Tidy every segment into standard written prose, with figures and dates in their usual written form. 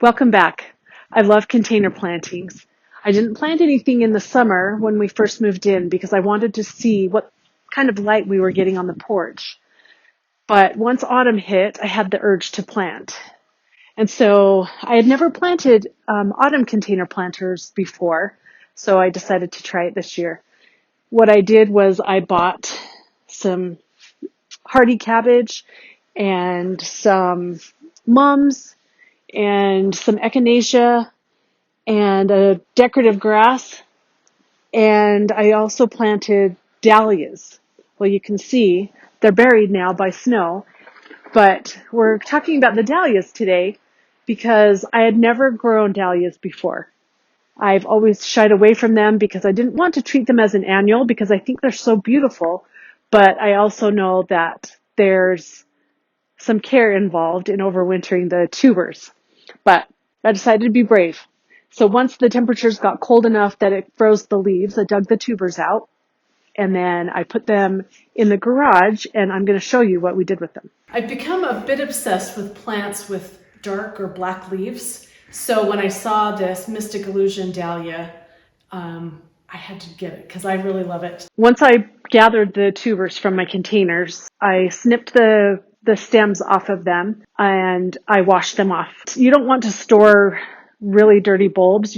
Welcome back. I love container plantings. I didn't plant anything in the summer when we first moved in because I wanted to see what kind of light we were getting on the porch. But once autumn hit, I had the urge to plant. And so I had never planted autumn container planters before, so I decided to try it this year. What I did was I bought some hardy cabbage and some mums and some echinacea and a decorative grass. And I also planted dahlias. Well, you can see they're buried now by snow, but we're talking about the dahlias today because I had never grown dahlias before. I've always shied away from them because I didn't want to treat them as an annual because I think they're so beautiful, but I also know that there's some care involved in overwintering the tubers. But I decided to be brave. So once the temperatures got cold enough that it froze the leaves, I dug the tubers out and then I put them in the garage and I'm going to show you what we did with them. I've become a bit obsessed with plants with dark or black leaves. So when I saw this Mystic Illusion Dahlia, I had to get it because I really love it. Once I gathered the tubers from my containers, I snipped the stems off of them and I washed them off. You don't want to store really dirty bulbs.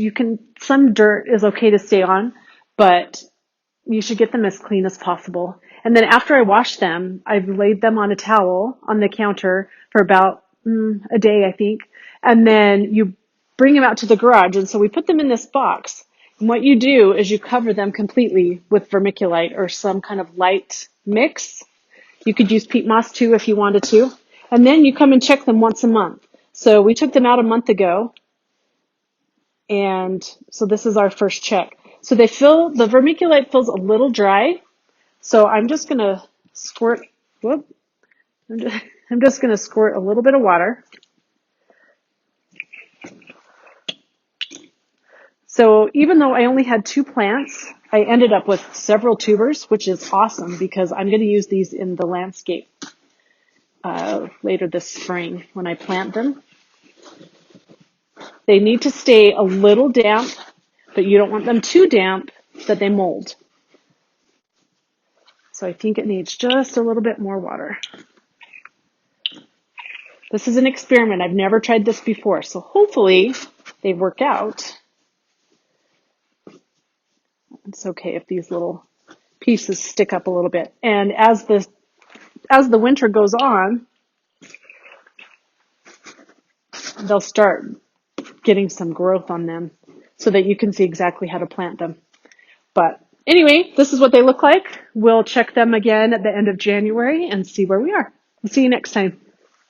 Some dirt is okay to stay on, but you should get them as clean as possible. And then after I wash them, I've laid them on a towel on the counter for about a day, I think. And then you bring them out to the garage. And so we put them in this box. And what you do is you cover them completely with vermiculite or some kind of light mix. You could use peat moss too if you wanted to. And then you come and check them once a month. So we took them out a month ago. And so this is our first check. So the vermiculite feels a little dry. So I'm just going to squirt, I'm just going to squirt a little bit of water. So even though I only had 2 plants, I ended up with several tubers, which is awesome because I'm going to use these in the landscape later this spring when I plant them. They need to stay a little damp, but you don't want them too damp that they mold. So I think it needs just a little bit more water. This is an experiment. I've never tried this before, so hopefully they work out. It's okay if these little pieces stick up a little bit. And as the winter goes on, they'll start getting some growth on them so that you can see exactly how to plant them. But anyway, this is what they look like. We'll check them again at the end of January and see where we are. See you next time.